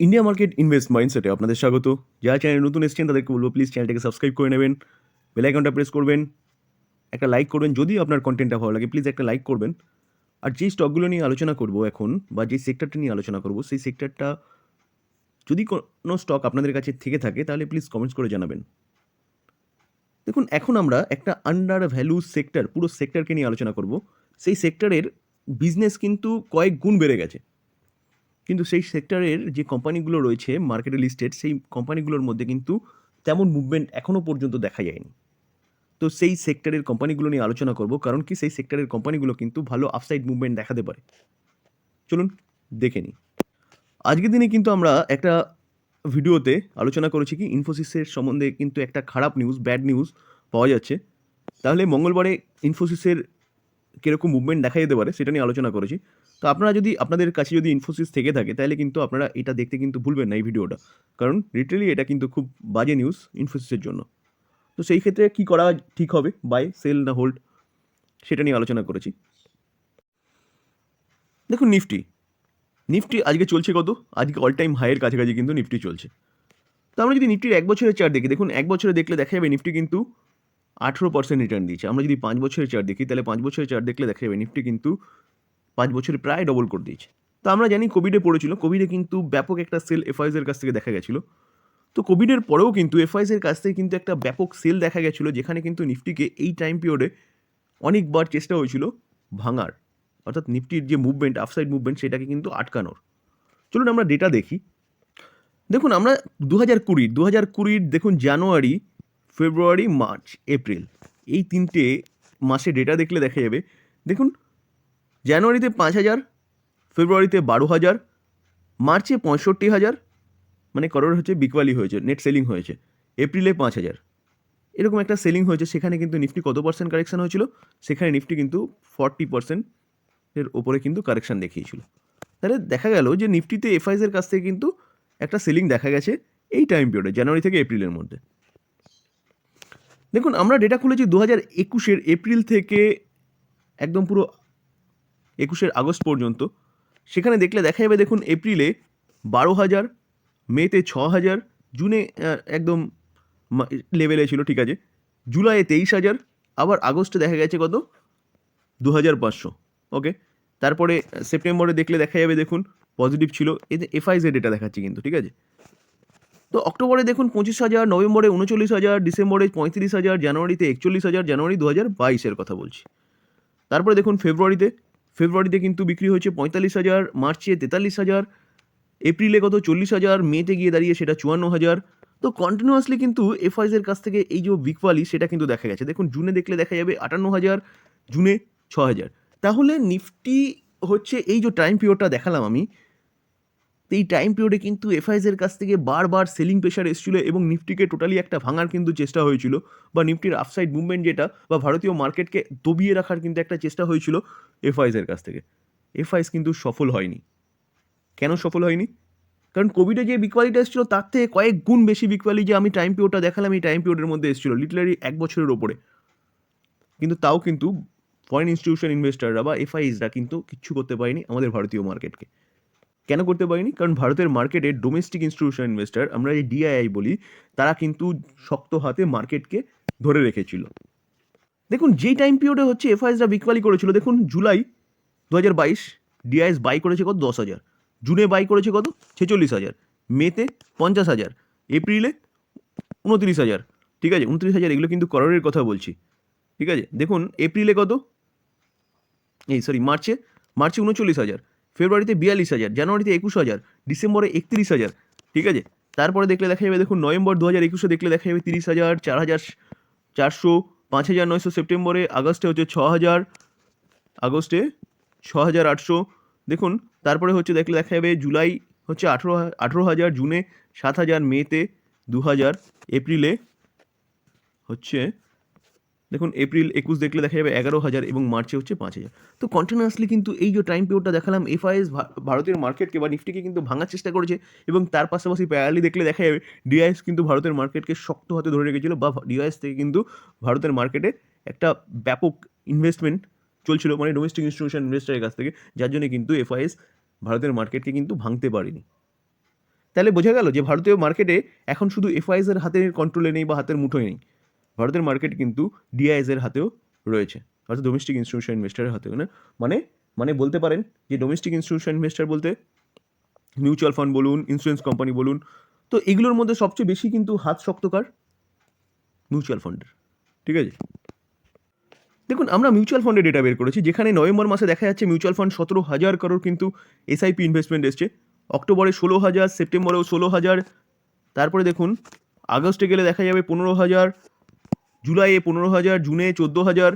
India market invest মাইন্ডসেটে আপনাদের স্বাগত। যারা চ্যানেলে নতুন এসেছেন তাদেরকে বলবো প্লিজ চ্যানেলটাকে সাবস্ক্রাইব করে নেবেন, বেল আইকনটা প্রেস করবেন, একটা লাইক করবেন। যদি আপনার কন্টেন্টটা ভালো লাগে প্লিজ একটা লাইক করবেন। আর যেই স্টকগুলো নিয়ে আলোচনা করব এখন, বা যেই সেক্টরটা নিয়ে আলোচনা করব, সেই সেক্টরটা যদি কোনো স্টক আপনাদের কাছে থেকে থাকে তাহলে প্লিজ কমেন্টস করে জানাবেন। দেখুন, এখন আমরা একটা আন্ডার ভ্যালু সেক্টর, পুরো সেক্টরকে নিয়ে আলোচনা করব। সেই সেক্টরের বিজনেস কিন্তু কয়েক গুণ বেড়ে গেছে, কিন্তু সেই সেক্টরের যে কোম্পানিগুলো রয়েছে মার্কেটে লিস্টেড, সেই কোম্পানিগুলোর মধ্যে কিন্তু তেমন মুভমেন্ট এখনও পর্যন্ত দেখা যায়নি। তো সেই সেক্টরের কোম্পানিগুলো নিয়ে আলোচনা করব, কারণ কি সেই সেক্টরের কোম্পানিগুলো কিন্তু ভালো আপসাইড মুভমেন্ট দেখাতে পারে। চলুন দেখে নিই। আজকের দিনে কিন্তু আমরা একটা ভিডিওতে আলোচনা করেছি কি ইনফোসিসের সম্বন্ধে কিন্তু একটা খারাপ নিউজ, ব্যাড নিউজ পাওয়া যাচ্ছে। তাহলে মঙ্গলবারে ইনফোসিসের কীরকম মুভমেন্ট দেখা যেতে পারে সেটা নিয়ে আলোচনা করেছি। তো আপনাদের কাছে যদি ইনফোসিস থেকে থাকে তাহলে কিন্তু আপনারা এটা দেখতে কিন্তু ভুলবেন না এই ভিডিওটা, কারণ লিটারালি এটা কিন্তু খুব বাজে নিউজ ইনফোসিসের জন্য। তো সেই ক্ষেত্রে কী করা ঠিক হবে, বাই, সেল না হোল্ড, সেটা নিয়ে আলোচনা করেছি। দেখুন, নিফটি আজকে চলছে কত? আজকে অল টাইম হাইয়ের কাছাকাছি কিন্তু নিফটি চলছে। তো আমরা যদি নিফটির 1 বছরের চার্ট দেখি, দেখুন 1 বছরে দেখলে দেখা যাবে নিফটি কিন্তু 18% রিটার্ন দিয়েছে। আমরা যদি 5 বছরের চার্ট দেখি তাহলে 5 বছরের চার্ট দেখলে দেখা যাবে নিফটি কিন্তু 5 বছরে প্রায় ডবল করে দিয়েছে। তো আমরা জানি কোভিডে পড়েছিল, কোভিডে কিন্তু ব্যাপক একটা সেল এফআইএসের কাছ থেকে দেখা গেছিলো। তো কোভিডের পরেও কিন্তু এফআইএসের কাছ থেকে কিন্তু একটা ব্যাপক সেল দেখা গেছিলো, যেখানে কিন্তু নিফটিকে এই টাইম পিরিয়ডে অনেকবার চেষ্টা হয়েছিল ভাঙার, অর্থাৎ নিফটির যে মুভমেন্ট, আপসাইড মুভমেন্ট, সেটাকে কিন্তু আটকানোর। চলুন আমরা ডেটা দেখি। দেখুন, আমরা 2020 দেখুন, জানুয়ারি, ফেব্রুয়ারি, মার্চ, এপ্রিল, এই 3টে মাসে ডেটা দেখলে দেখা যাবে। দেখুন, জানুয়ারিতে 5,000, ফেব্রুয়ারিতে 12,000, মার্চে 65,000, মানে করোড় হচ্ছে বিকওয়ালি হয়েছে, নেট সেলিং হয়েছে। এপ্রিলে 5,000, এরকম একটা সেলিং হয়েছে। সেখানে কিন্তু নিফটি কত পার্সেন্ট কারেকশান হয়েছিল? সেখানে নিফটি কিন্তু 40%-এর ওপরে কিন্তু কারেকশান দেখিয়েছিল। তাহলে দেখা গেল যে নিফটিতে এফআইএসের কাছ থেকে কিন্তু একটা সেলিং দেখা গেছে এই টাইম পিরিয়ডে, জানুয়ারি থেকে এপ্রিলের মধ্যে। দেখুন, আমরা ডেটা খুলেছি 2021 এপ্রিল থেকে একদম পুরো 21 আগস্ট পর্যন্ত। সেখানে দেখলে দেখা যাবে, দেখুন এপ্রিলে 12,000, মেতে 6,000, জুনে একদম লেভেলে ছিল, ঠিক আছে, জুলাইয়ে 23,000, আবার আগস্টে দেখা গেছে কত? 2,500। ওকে, তারপরে সেপ্টেম্বরে দেখলে দেখা যাবে, দেখুন পজিটিভ ছিল। এতে এফআইএসের ডেটা দেখাচ্ছি কিন্তু, ঠিক আছে। তো অক্টোবরে দেখুন 25,000, নভেম্বরে 39,000, ডিসেম্বরে 35,000, জানুয়ারিতে 41,000, জানুয়ারি 2022-এর কথা বলছি। তারপরে দেখুন ফেব্রুয়ারিতে কিন্তু বিক্রি হয়েছে 45,000, মার্চে 43,000, এপ্রিলে কত? 40,000, মেতে গিয়ে দাঁড়িয়ে সেটা 54,000। তো কন্টিনিউয়াসলি কিন্তু এফআইএসের কাছ থেকে এই যে বিকওয়ালি, সেটা কিন্তু দেখা গেছে। দেখুন, জুনে দেখলে দেখা যাবে 58,000, জুনে 6,000। তাহলে নিফটি হচ্ছে এই যে টাইম পিরিয়ডটা দেখালাম আমি, এই টাইম পিরিয়ডে কিন্তু এফআইএসের কাছ থেকে বারবার সেলিং প্রেশার এসেছিলো এবং নিফটিকে টোটালি একটা ভাঙার কিন্তু চেষ্টা হয়েছিল, বা নিফটির আপসাইড মুভমেন্ট যেটা, বা ভারতীয় মার্কেটকে দবিয়ে রাখার কিন্তু একটা চেষ্টা হয়েছিল এফআইএসের কাছ থেকে। এফআইএস কিন্তু সফল হয়নি। কেন সফল হয়নি? কারণ কোভিডে যে বিকওয়ালিটা এসেছিলো তার থেকে কয়েক গুণ বেশি বিকওয়ালি যে আমি টাইম পিরিয়ডটা দেখালাম, এই টাইম পিরিয়ডের মধ্যে এসেছিলো, লিটারালি 1 বছরের ওপরে। কিন্তু তাও কিন্তু ফরেন ইনস্টিটিউশন ইনভেস্টাররা বা এফআইএসরা কিন্তু কিচ্ছু করতে পারেনি আমাদের ভারতীয় মার্কেটকে। কেন করতে পারেনি? কারণ ভারতের মার্কেটে ডোমেস্টিক ইনস্টিটিউশন ইনভেস্টার, আমরা যে ডিআইআই বলি, তারা কিন্তু শক্ত হাতে মার্কেটকে ধরে রেখেছিল। দেখুন, যেই টাইম পিরিয়ডে হচ্ছে এফআইএসরা বিকওয়ালি করেছিল, দেখুন জুলাই 2022 ডিআইএস বাই করেছে কত? 10,000, জুনে বাই করেছে কত? 46,000, মেতে 50,000, এপ্রিলে 29,000, ঠিক আছে, 29,000, এগুলো কিন্তু করোড়ের কথা বলছি, ঠিক আছে। দেখুন এপ্রিলে কত? মার্চে 39,000, ফেব্রুয়ারিতে 42,000, জানুয়ারিতে 21,000, ডিসেম্বরে 31,000, ঠিক আছে। তারপরে দেখলে দেখা যাবে, দেখুন নভেম্বর 2021 দেখলে দেখা যাবে 30,000, 4,400, 5,900 সেপ্টেম্বরে, আগস্টে হচ্ছে 6,000, আগস্টে 6,800। দেখুন তারপরে হচ্ছে দেখলে দেখা যাবে জুলাই হচ্ছে 18,000, জুনে 7,000, মেতে 2,000, এপ্রিলে হচ্ছে, দেখুন এপ্রিল 21 দেখলে দেখা যাবে 11,000 এবং মার্চে হচ্ছে 5,000। তো কন্টিনিউয়াসলি কিন্তু এই যে টাইম পিরিয়ডটা দেখালাম, এফআইএস ভারতের মার্কেটকে বা নিফটিকে কিন্তু ভাঙার চেষ্টা করেছে, এবং তার পাশাপাশি প্যারালি দেখলে দেখা যাবে ডিআইএস কিন্তু ভারতের মার্কেটকে শক্ত হাতে ধরে রেখেছিল, বা ডিআইএস থেকে কিন্তু ভারতের মার্কেটে একটা ব্যাপক ইনভেস্টমেন্ট চলছিল, মানে ডোমেস্টিক ইনস্টিটিউশন ইনভেস্টারের কাছ থেকে, যার জন্য কিন্তু এফআইএস ভারতের মার্কেটকে কিন্তু ভাঙতে পারেনি। তাহলে বোঝা গেল যে ভারতীয় মার্কেটে এখন শুধু এফআইএস এর হাতের কন্ট্রোলে নেই বা হাতের মুঠোয় নেই, ভারতের মার্কেট কিন্তু ডিআইএস এর হাতেও রয়েছে, অর্থাৎ ডোমেস্টিক ইনস্টিটিউশন ইনভেস্টারের হাতেও না। মানে মানে বলতে পারেন যে ডোমেস্টিক ইনস্টিটিউশন ইনভেস্টার বলতে মিউচুয়াল ফান্ড বলুন, ইন্স্যুরেন্স কোম্পানি বলুন, তো এগুলোর মধ্যে সবচেয়ে বেশি কিন্তু হাত শক্তকার মিউচুয়াল ফান্ডের। ঠিক আছে, দেখুন আমরা মিউচুয়াল ফান্ডের ডেটা বের করেছি, যেখানে নভেম্বর মাসে দেখা যাচ্ছে মিউচুয়াল ফান্ড 17,000 করোড় কিন্তু এসআইপি ইনভেস্টমেন্ট এসছে, অক্টোবরে 16,000, সেপ্টেম্বরেও 16,000, তারপরে দেখুন আগস্টে গেলে দেখা যাবে 15,000, জুলাইয়ে 15,000, জুনে 14,000,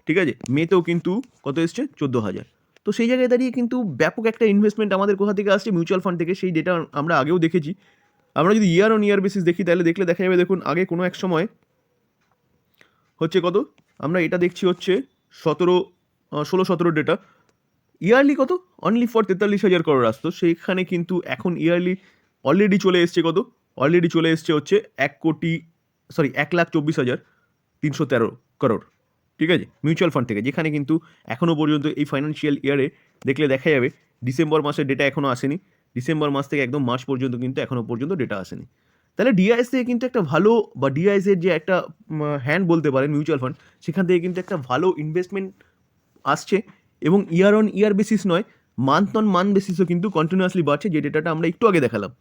ঠিক আছে, মেতেও কিন্তু কত এসছে 14,000। তো সেই জায়গায় দাঁড়িয়ে কিন্তু ব্যাপক একটা ইনভেস্টমেন্ট আমাদের কোথা থেকে আসছে, মিউচুয়াল ফান্ড থেকে। সেই ডেটা আমরা আগেও দেখেছি। আমরা যদি ইয়ার অন ইয়ার বেসিস দেখি তাহলে দেখলে দেখা যাবে, দেখুন আগে কোনো এক সময় হচ্ছে কত, আমরা এটা দেখছি হচ্ছে 16-17 ডেটা, ইয়ারলি কত অনলি ফর 43,000 করোড় আসতো, সেইখানে কিন্তু এখন ইয়ারলি অলরেডি চলে এসছে কত, অলরেডি চলে এসছে হচ্ছে 1,24,313 করোড়। ঠিক আছে, মিউচুয়াল ফান্ড থেকে, যেখানে কিন্তু এখনও পর্যন্ত এই ফাইন্যান্সিয়াল ইয়ারে দেখলে দেখা যাবে ডিসেম্বর মাসের ডেটা এখনও আসেনি, ডিসেম্বর মাস থেকে একদম মার্চ পর্যন্ত কিন্তু এখনও পর্যন্ত ডেটা আসেনি। তাহলে ডিআইএস থেকে কিন্তু একটা ভালো, বা ডিআইএসের যে একটা হ্যান্ড বলতে পারেন মিউচুয়াল ফান্ড, সেখান থেকে কিন্তু একটা ভালো ইনভেস্টমেন্ট আসছে, এবং ইয়ার অন ইয়ার বেসিস নয়, মান্থ অন মান্থ বেসিসও কিন্তু কন্টিনিউয়াসলি বাড়ছে, যে ডেটাটা আমরা একটু আগে দেখালাম।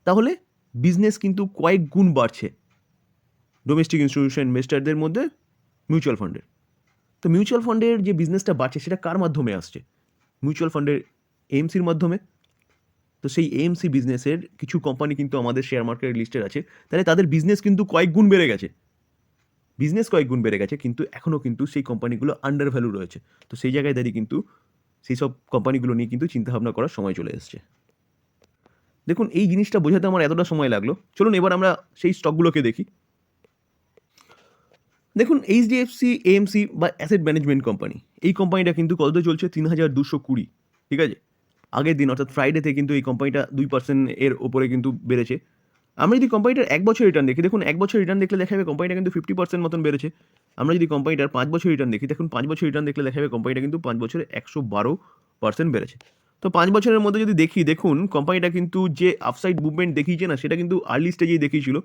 তাহলে বিজনেস কিন্তু কয়েক গুণ বাড়ছে ডোমেস্টিক ইনস্টিটিউশন ইনভেস্টারদের মধ্যে মিউচুয়াল ফান্ডের। তো মিউচুয়াল ফান্ডের যে বিজনেসটা বাড়ছে সেটা কার মাধ্যমে আসছে? মিউচুয়াল ফান্ডের এএমসির মাধ্যমে। তো সেই এএমসি বিজনেসের কিছু কোম্পানি কিন্তু আমাদের শেয়ার মার্কেট লিস্টেড আছে, তাহলে তাদের বিজনেস কিন্তু কয়েক গুণ বেড়ে গেছে, বিজনেস কয়েক গুণ বেড়ে গেছে, কিন্তু এখনও কিন্তু সেই কোম্পানিগুলো আন্ডার ভ্যালু রয়েছে। তো সেই জায়গায় দাঁড়িয়ে কিন্তু সেই সব কোম্পানিগুলো নিয়ে কিন্তু চিন্তাভাবনা করার সময় চলে এসছে। দেখুন এই জিনিসটা বোঝাতে আমার এতটা সময় লাগলো, চলুন এবার আমরা সেই স্টকগুলোকে দেখি। দেখুন এইচডিএফসি এএমসি বা অ্যাসেট ম্যানেজমেন্ট কোম্পানি, এই কোম্পানিটা কিন্তু কততে চলছে 3,220, ঠিক আছে, আগের দিন অর্থাৎ ফ্রাইডেতে কিন্তু এই কোম্পানিটা 2% এর ওপরে কিন্তু বেড়েছে। আমরা যদি কোম্পানিটার 1 বছর রিটার্ন দেখি, দেখুন 1 বছর রিটার্ন দেখলে দেখা যাবে কোম্পানিটা কিন্তু 50% মতন বেড়েছে। আমরা যদি কোম্পানিটার 5 বছর রিটার্ন দেখি, দেখুন 5 বছর রিটার্ন দেখলে দেখা যাবে কোম্পানিটা কিন্তু 5 বছরে 112% বেড়েছে। তো 5 বছরের মধ্যে যদি দেখি, দেখুন কোম্পানিটা কিন্তু যে আপসাইড মুভমেন্ট দেখিয়েছে না, সেটা কিন্তু আর্লি স্টেজেই দেখিয়েছিল,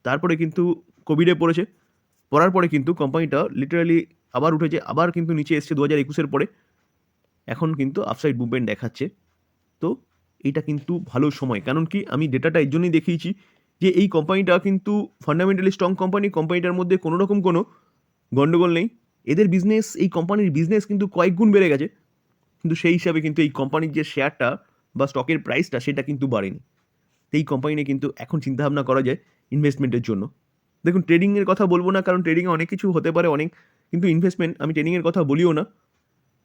তারপরে কিন্তু কোভিডে পড়েছে, পড়ার পরে কিন্তু কোম্পানিটা লিটারালি আবার উঠেছে, আবার কিন্তু নিচে এসছে 2021-এর পরে, এখন কিন্তু আপসাইড মুভমেন্ট দেখাচ্ছে। তো এটা কিন্তু ভালো সময়, কারণ কি আমি ডেটাটা এর জন্যই দেখিয়েছি যে এই কোম্পানিটা কিন্তু ফান্ডামেন্টালি স্ট্রং কোম্পানি, কোম্পানিটার মধ্যে কোনো রকম কোনো গন্ডগোল নেই, এদের বিজনেস, এই কোম্পানির বিজনেস কিন্তু কয়েক গুণ বেড়ে গেছে, কিন্তু সেই হিসাবে কিন্তু এই কোম্পানির যে শেয়ারটা বা স্টকের প্রাইসটা সেটা কিন্তু বাড়েনি। এই কোম্পানি নিয়ে কিন্তু এখন চিন্তাভাবনা করা যায় ইনভেস্টমেন্টের জন্য। দেখুন ট্রেডিংয়ের কথা বলবো না, কারণ ট্রেডিংয়ে অনেক কিছু হতে পারে অনেক, কিন্তু ইনভেস্টমেন্ট, আমি ট্রেডিংয়ের কথা বলিও না,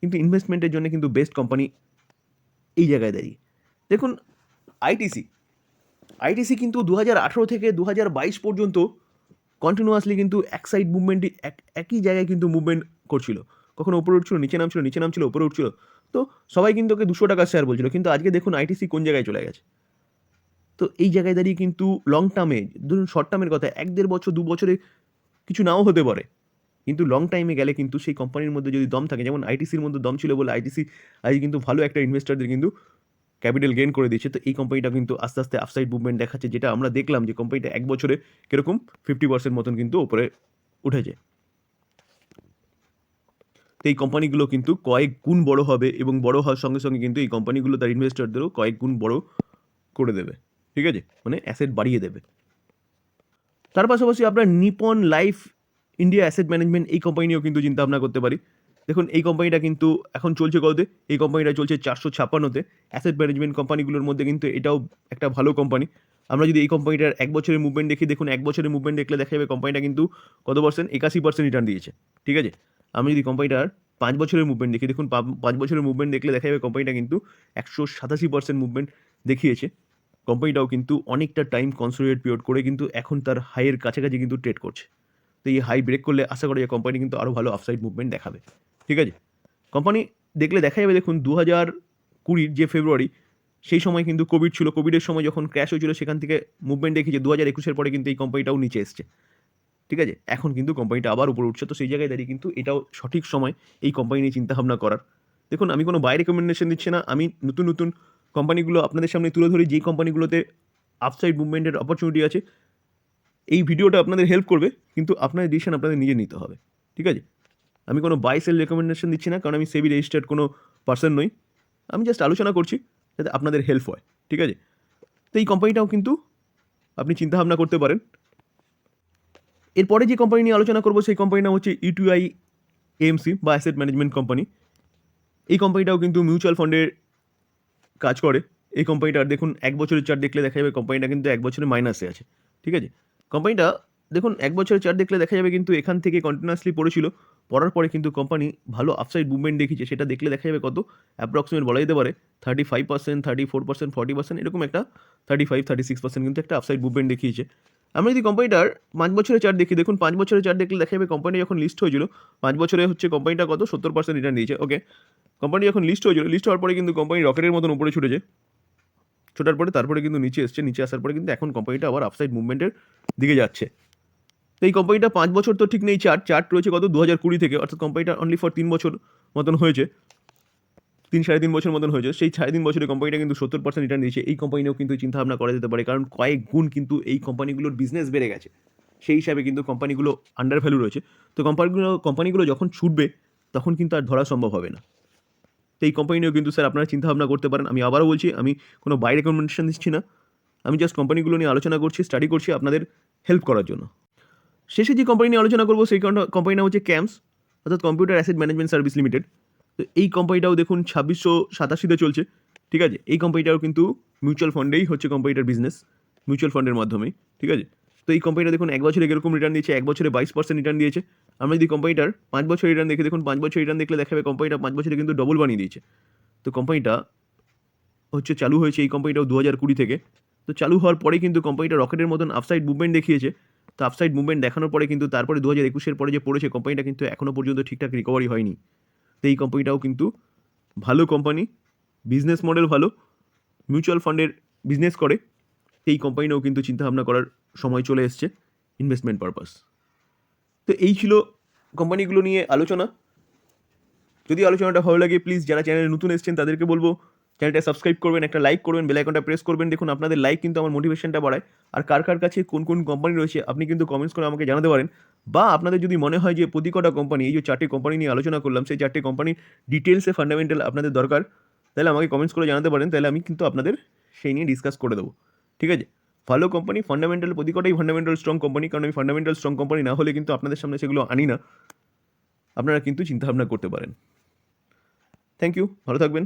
কিন্তু ইনভেস্টমেন্টের জন্য কিন্তু বেস্ট কোম্পানি এই জায়গায় দাঁড়িয়ে। দেখুন আইটিসি, আইটিসি কিন্তু 2018 থেকে 2022 পর্যন্ত কন্টিনিউয়াসলি কিন্তু এক সাইড মুভমেন্টই, একই জায়গায় কিন্তু মুভমেন্ট করছিল, কখনো উপরে উঠছিল, নিচে নামছিল, নিচে নামছিল, উপরে উঠছিল। তো সবাই কিন্তু ওকে 200 টাকার শেয়ার বলছিল, কিন্তু আজকে দেখুন আইটিসি কোন জায়গায় চলে গেছে। তো এই জায়গায় দাঁড়িয়ে কিন্তু লং টার্মে, ধরুন শর্ট টার্মের কথা 1-1.5 বছর 2 বছরে কিছু নাও হতে পারে, কিন্তু লং টাইমে গেলে কিন্তু সেই কোম্পানির মধ্যে যদি দম থাকে, যেমন আইটিসির মধ্যে দম ছিল বলে আইটিসি আজ কিন্তু ভালো একটা ইনভেস্টারদের কিন্তু ক্যাপিটাল গেইন করে দিচ্ছে। তো এই কোম্পানিটা কিন্তু আস্তে আস্তে আপসাইড মুভমেন্ট দেখাচ্ছে, যেটা আমরা দেখলাম যে কোম্পানিটা 1 বছরে কিরকম 50% মতন কিন্তু ওপরে উঠেছে। তো এই কোম্পানিগুলো কিন্তু কয়েক গুণ বড় হবে, এবং বড় হওয়ার সঙ্গে সঙ্গে কিন্তু এই কোম্পানিগুলো তার ইনভেস্টরদেরও কয়েক গুণ বড় করে দেবে, ঠিক আছে, মানে অ্যাসেট বাড়িয়ে দেবে। তার পাশাপাশি আপনার Nippon life India asset management, এই কোম্পানি নিয়েও কিন্তু চিন্তা ভাবনা করতে পারি। দেখুন এই কোম্পানিটা কিন্তু এখন চলছে কততে, এই কোম্পানিটা চলছে 456-তে। অ্যাসেট ম্যানেজমেন্ট কোম্পানিগুলোর মধ্যে কিন্তু এটাও একটা ভালো কোম্পানি। আমরা যদি এই কোম্পানিটার 1 বছরের মুভমেন্ট দেখি, দেখুন 1 বছরের মুভমেন্ট দেখলে দেখা যাবে কোম্পানিটা কিন্তু কত পার্সেন্ট, 81% রিটার্ন দিয়েছে, ঠিক আছে। আমি যদি কোম্পানিটার 5 বছরের মুভমেন্ট দেখি, দেখুন 5 বছরের মুভমেন্ট দেখলে দেখা যাবে কোম্পানিটা কিন্তু 187% মুভমেন্ট দেখিয়েছে। কোম্পানিটাও কিন্তু অনেকটা টাইম কনসোলিডেট পিরিয়ড করে কিন্তু এখন তার হাইয়ের কাছাকাছি কিন্তু ট্রেড করছে। তো এই হাই ব্রেক করলে আশা করা যায় কোম্পানি কিন্তু আরও ভালো আপসাইড মুভমেন্ট দেখাবে, ঠিক আছে। কোম্পানি দেখলে দেখা যাবে, দেখুন 2020 যে ফেব্রুয়ারি, সেই সময় কিন্তু কোভিড ছিল, কোভিডের সময় যখন ক্র্যাশ হয়েছিল সেখান থেকে মুভমেন্ট দেখেছে, 2021-এর পরে কিন্তু এই কোম্পানিটাও নিচে এসছে, ঠিক আছে, এখন কিন্তু কোম্পানিটা আবার উপরে উঠছে। তো সেই জায়গায় দাঁড়িয়ে কিন্তু এটাও সঠিক সময় এই কোম্পানি নিয়ে চিন্তাভাবনা করার। দেখুন আমি কোনো বাই রেকমেন্ডেশন দিচ্ছি না, আমি নতুন নতুন কোম্পানিগুলো আপনাদের সামনে তুলে ধরি, যেই কোম্পানিগুলোতে আপসাইড মুভমেন্টের অপরচুনিটি আছে। এই ভিডিওটা আপনাদের হেল্প করবে, কিন্তু আপনার ডিসিশন আপনাদের নিজে নিতে হবে, ঠিক আছে? আমি কোনো বাই সেল রেকমেন্ডেশন দিচ্ছি না, কারণ আমি সেবি রেজিস্টার্ড কোনো পার্সন নই। আমি জাস্ট আলোচনা করছি যাতে আপনাদের হেল্প হয়, ঠিক আছে? তো এই কোম্পানিটাও কিন্তু আপনি চিন্তাভাবনা করতে পারেন। এরপরে যে কোম্পানি নিয়ে আলোচনা করবো সেই কোম্পানির নাম হচ্ছে ইউটিআই এএমসি বা অ্যাসেট ম্যানেজমেন্ট কোম্পানি। এই কোম্পানিটাও কিন্তু মিউচুয়াল ফান্ডের কাজ করে। এই কোম্পানিটার দেখুন 1 বছরের চার্ট দেখলে দেখা যাবে কোম্পানিটা কিন্তু 1 বছরে মাইনাসে আছে, ঠিক আছে? কোম্পানিটা দেখুন 1 বছরের চার্ট দেখলে দেখা যাবে কিন্তু এখান থেকে কন্টিনিউয়াসলি পড়েছিল। পড়ার পরে কিন্তু কোম্পানি ভালো আপসাইড মুভমেন্ট দেখিয়েছে। সেটা দেখলে দেখা যাবে কত অ্যাপ্রক্সিমেট বলা যেতে পারে 35%, 34%, 40% এরকম একটা 35-36% কিন্তু একটা আপসাইড মুভমেন্ট দেখিয়েছে। আমরা যদি কোম্পানিটার 5 বছরের চার্ট দেখি, দেখুন 5 বছরের চার্ট দেখলে দেখা যাবে কোম্পানি যখন লিস্ট হয়েছিল 5 বছরে হচ্ছে কোম্পানিটা কত 70% রিটার্ন দিয়েছে। ওকে, কোম্পানি যখন লিস্ট হয়েছিল, লিস্ট হওয়ার পরে কিন্তু কোম্পানি রকেটের মতন উপরে ছুটেছে। ছোটার পরে তারপরে কিন্তু নিচে এসছে, নিচে আসার পরে কিন্তু এখন কোম্পানিটা আবার আপসাইড মুভমেন্টের দিকে যাচ্ছে। তো এই কোম্পানিটা 5 বছর তো ঠিক নেই, চার্ট রয়েছে কত 2020 থেকে, অর্থাৎ কোম্পানিটা অনলি ফর 3 বছর মতন হয়েছে, 3-3.5 বছর মতন হয়েছে। সেই 3.5 বছরে কোম্পানিটা কিন্তু 70% রিটার্ন দিয়েছে। এই কোম্পানিও কিন্তু চিন্তাভাবনা করা যেতে পারে, কারণ কয়েক গুণ কিন্তু এই কোম্পানিগুলোর বিজনেস বেড়ে গেছে। সেই হিসাবে কিন্তু কোম্পানিগুলো আন্ডার ভ্যালু রয়েছে। তো কোম্পানিগুলো যখন ছুটবে তখন কিন্তু আর ধরা সম্ভব হবে না। তো এই কোম্পানি নিয়েও কিন্তু স্যার আপনারা চিন্তাভাবনা করতে পারেন। আমি আবারও বলছি, আমি কোনো বাই রেকমেন্ডেশন দিচ্ছি না, আমি জাস্ট কোম্পানিগুলো নিয়ে আলোচনা করছি, স্টাডি করছি আপনাদের হেল্প করার জন্য। শেষে যে কোম্পানি নিয়ে আলোচনা করবো সেই কোম্পানির নাম হচ্ছে ক্যামস, অর্থাৎ computer asset management service limited. তো এই কোম্পানিটাও দেখুন 2687 চলছে, ঠিক আছে? এই কোম্পানিটাও কিন্তু মিউচুয়াল ফান্ডেই হচ্ছে কোম্পানিটার বিজনেস, মিউচুয়াল ফান্ডের মাধ্যমেই, ঠিক আছে? তো এই কোম্পানিটা দেখুন 1 বছরে এরকম রিটার্ন দিয়েছে, 1 বছরে 22% রিটার্ন দিয়েছে। আমরা যদি কোম্পানিটার 5 বছর রিটার্ন দেখি, দেখুন 5 বছর রিটার্ন দেখলে দেখাবে কোম্পানিটা 5 বছরে কিন্তু ডবল বানিয়ে দিয়েছে। তো কোম্পানিটা হচ্ছে চালু হয়েছে, এই কোম্পানিটাও 2020 থেকে। তো চালু হওয়ার পরেই কিন্তু কোম্পানিটা রকেটের মতন আপসাইড মুভমেন্ট দেখিয়েছে। তো আপসাইড মুভমেন্ট দেখানোর পরে কিন্তু তারপরে 2021 পরে যে পড়েছে কোম্পানিটা কিন্তু এখনও পর্যন্ত ঠিকঠাক রিকভারি হয়নি। তো এই কোম্পানিটাও কিন্তু ভালো কোম্পানি, বিজনেস মডেল ভালো, মিউচুয়াল ফান্ডের বিজনেস করে। এই কোম্পানিটাও কিন্তু চিন্তাভাবনা করার সময় চলে এসছে ইনভেস্টমেন্ট পারপাস। তো এই ছিল কোম্পানিগুলো নিয়ে আলোচনা। যদি আলোচনাটা ভালো লাগে, প্লিজ যারা চ্যানেলে নতুন এসেছেন তাদেরকে বলবো চ্যানেলটা সাবস্ক্রাইব করবেন, একটা লাইক করবেন, বেল আইকনটা প্রেস করবেন। দেখুন আপনাদের লাইক কিন্তু আমার মোটিভেশনটা বাড়ায়। আর কার কার কাছে কোন কোন কোম্পানি রয়েছে আপনি কিন্তু কমেন্টস করে আমাকে জানাতে পারেন। বা আপনাদের যদি মনে হয় যে প্রতি কটা কোম্পানি, এই যে 4টে কোম্পানি নিয়ে আলোচনা করলাম, সেই 4টে কোম্পানির ডিটেলসে ফান্ডামেন্টাল আপনাদের দরকার, তাহলে আমাকে কমেন্টস করে জানাতে পারেন। তাহলে আমি কিন্তু আপনাদের সেই নিয়ে ডিসকাস করে দেবো, ঠিক আছে? ভালো কোম্পানি, ফান্ডামেন্টাল, প্রতি কটাই ফান্ডামেন্টাল স্ট্রং কোম্পানি, কারণ আমি ফান্ডামেন্টাল স্ট্রং কোম্পানি না হলে কিন্তু আপনাদের সামনে সেগুলো আনি না। আপনারা কিন্তু চিন্তাভাবনা করতে পারেন। থ্যাংক ইউ, ভালো থাকবেন।